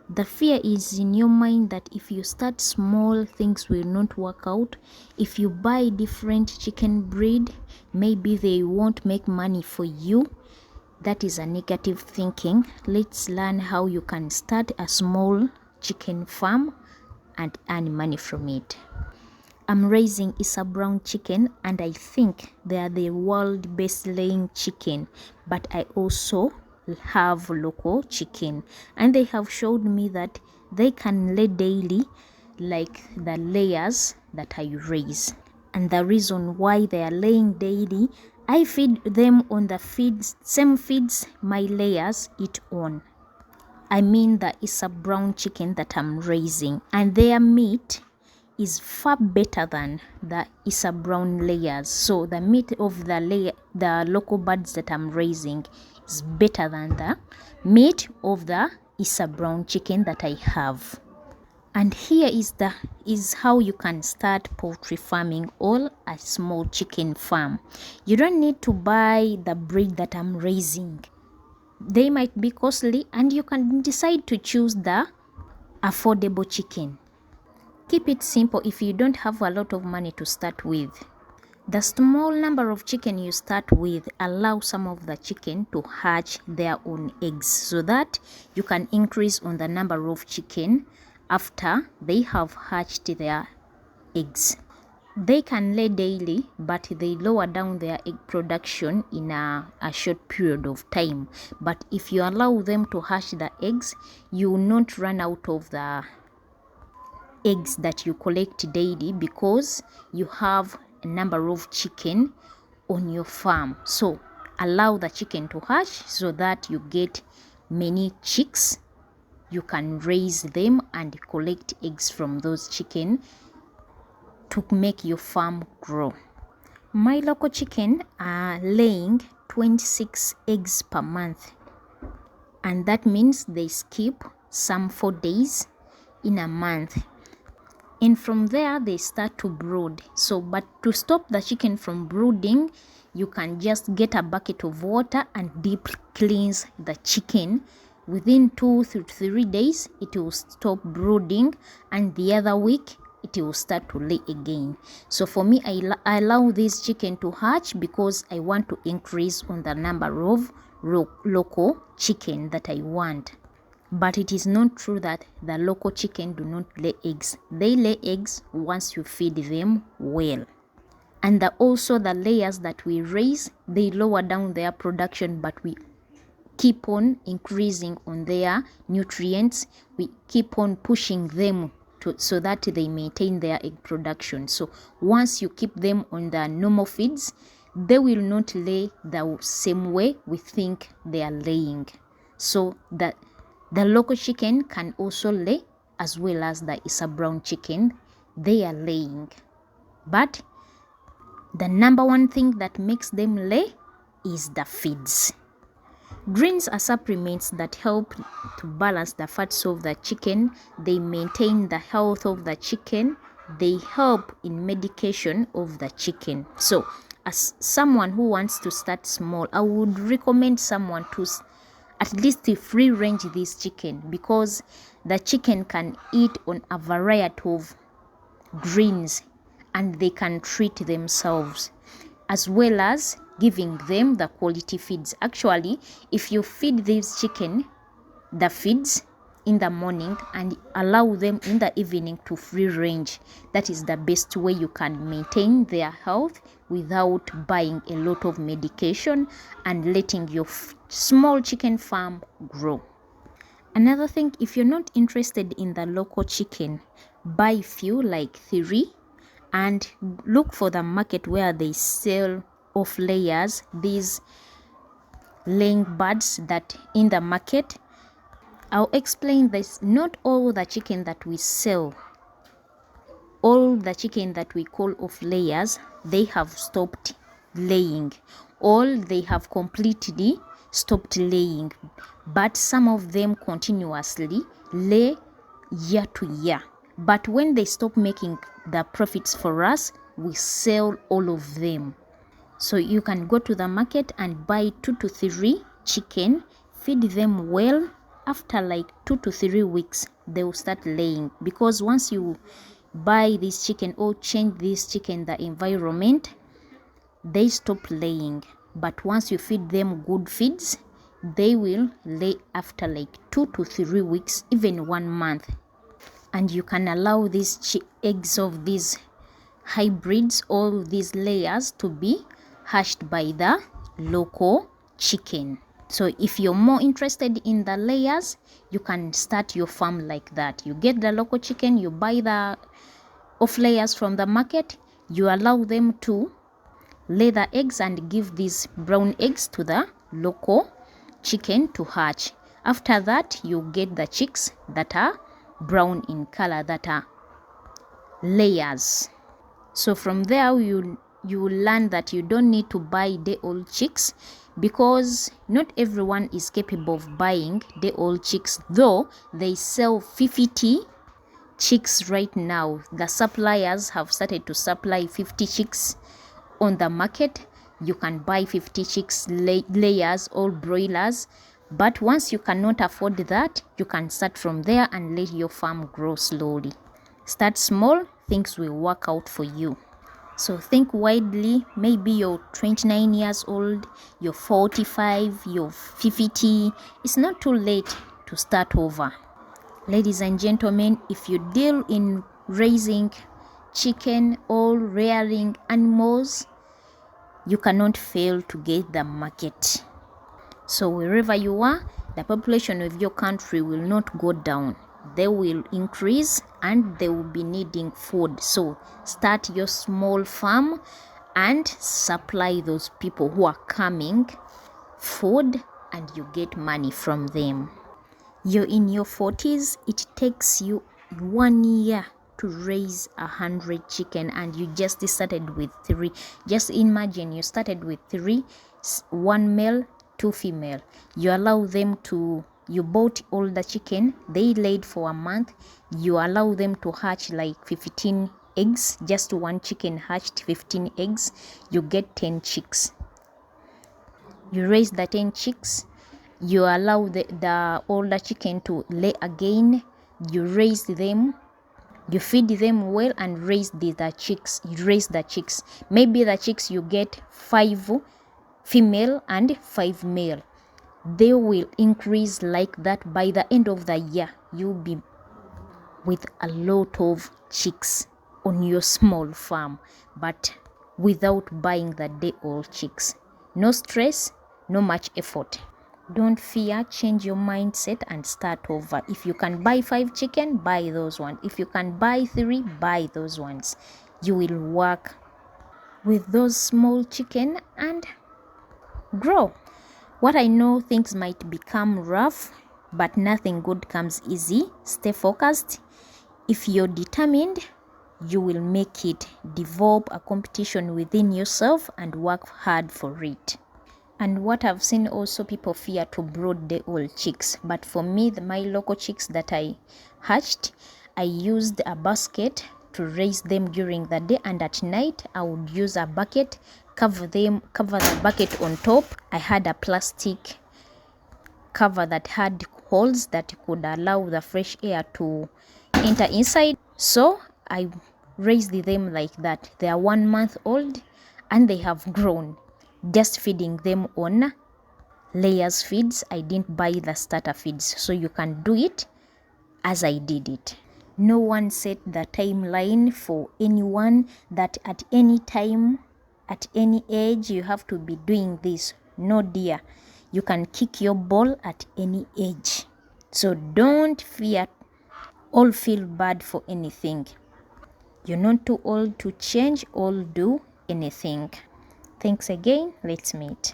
The fear is in your mind that if you start small, things will not work out. If you buy different chicken breed, maybe they won't make money for you. That is a negative thinking. Let's learn how you can start a small chicken farm and earn money from it. I'm raising Isa brown chicken, and I think they are the world best laying chicken, but I also have local chicken, and they have showed me that they can lay daily like the layers that I raise. And the reason why they are laying daily, I feed them on the same feeds my layers eat on. I mean the Isa brown chicken that I'm raising, and their meat is far better than the Isa brown layers. So the meat of the local birds that I'm raising is better than the meat of the Isa brown chicken that I have. And here is how you can start poultry farming or a small chicken farm. You don't need to buy the breed that I'm raising. They might be costly, and you can decide to choose the affordable chicken. Keep it simple if you don't have a lot of money to start with. The small number of chicken you start with allow some of the chicken to hatch their own eggs, so that you can increase on the number of chicken after they have hatched their eggs. They can lay daily, but they lower down their egg production in a short period of time. But if you allow them to hatch the eggs, you will not run out of the eggs that you collect daily, because you have a number of chicken on your farm. So allow the chicken to hatch so that you get many chicks. You can raise them and collect eggs from those chicken to make your farm grow. My local chicken are laying 26 eggs per month, and that means they skip some 4 days in a month. And from there they start to brood. So but to stop the chicken from brooding, you can just get a bucket of water and deep cleanse the chicken. Within 2 to 3 days it will stop brooding, and the other week it will start to lay again. So for me, I allow this chicken to hatch because I want to increase on the number of local chicken that I want. But it is not true that the local chicken do not lay eggs. They lay eggs once you feed them well. And also the layers that we raise, they lower down their production, but we keep on increasing on their nutrients. We keep on pushing them so that they maintain their egg production. So once you keep them on the normal feeds, they will not lay the same way we think they are laying. So that the local chicken can also lay, as well as the Isa brown chicken, they are laying. But the number one thing that makes them lay is the feeds. Greens are supplements that help to balance the fats of the chicken. They maintain the health of the chicken. They help in medication of the chicken. So as someone who wants to start small, I would recommend someone to at least free range this chicken, because the chicken can eat on a variety of greens and they can treat themselves, as well as giving them the quality feeds. Actually, if you feed this chicken the feeds in the morning and allow them in the evening to free range, that is the best way you can maintain their health without buying a lot of medication and letting your small chicken farm grow. Another thing, if you're not interested in the local chicken, buy few, like 3, and look for the market where they sell off layers, these laying birds that in the market. I'll explain this. Not all the chicken that we sell, all the chicken that we call off layers, they have stopped laying. All they have completely stopped laying, but some of them continuously lay year to year. But when they stop making the profits for us, we sell all of them. So you can go to the market and buy 2 to 3 chicken, feed them well, after like 2 to 3 weeks they will start laying, because once you buy this chicken or change this chicken the environment, they stop laying. But once you feed them good feeds, they will lay after like 2 to 3 weeks, even 1 month. And you can allow these eggs of these hybrids, all these layers, to be hatched by the local chicken. So if you're more interested in the layers, you can start your farm like that. You get the local chicken, you buy the off layers from the market, you allow them to lay the eggs and give these brown eggs to the local chicken to hatch. After that, you get the chicks that are brown in color, that are layers. So from there you will learn that you don't need to buy day-old chicks, because not everyone is capable of buying day-old chicks, though they sell 50 chicks right now. The suppliers have started to supply 50 chicks on the market. You can buy 50 chicks, layers, all broilers. But once you cannot afford that, you can start from there and let your farm grow slowly. Start small, things will work out for you. So think widely. Maybe you're 29 years old, you're 45, you're 50. It's not too late to start over. Ladies and gentlemen, if you deal in raising chicken or rearing animals, you cannot fail to get the market. So wherever you are, the population of your country will not go down. They will increase and they will be needing food. So start your small farm and supply those people who are coming food, and you get money from them. You're in your 40s, it takes you 1 year to raise 100 chicken, and you just started with 3. Just imagine you started with 3, 1 male, 2 female. You allow them to, you bought all the chicken, they laid for a month, you allow them to hatch like 15 eggs. Just one chicken hatched 15 eggs, you get 10 chicks. You raise the 10 chicks, you allow the older chicken to lay again, you raise them, you feed them well and raise the chicks. You raise the chicks. Maybe the chicks you get 5 female and 5 male. They will increase like that. By the end of the year, you'll be with a lot of chicks on your small farm, but without buying the day-old chicks. No stress, no much effort. Don't fear, change your mindset and start over. If you can buy 5 chicken, buy those ones. If you can buy 3, buy those ones. You will work with those small chicken and grow. What I know, things might become rough, but nothing good comes easy. Stay focused. If you're determined, you will make it. Develop a competition within yourself and work hard for it. And what I've seen also, people fear to brood the old chicks. But for me, my local chicks that I hatched, I used a basket to raise them during the day, and at night I would use a bucket, cover the bucket on top. I had a plastic cover that had holes that could allow the fresh air to enter inside. So I raised them like that. They are 1 month old and they have grown. Just feeding them on layers feeds. I didn't buy the starter feeds, so you can do it as I did it. No one set the timeline for anyone that at any time, at any age, you have to be doing this. No dear, you can kick your ball at any age. So don't fear or feel bad for anything. You're not too old to change or do anything. Thanks again. Let's meet.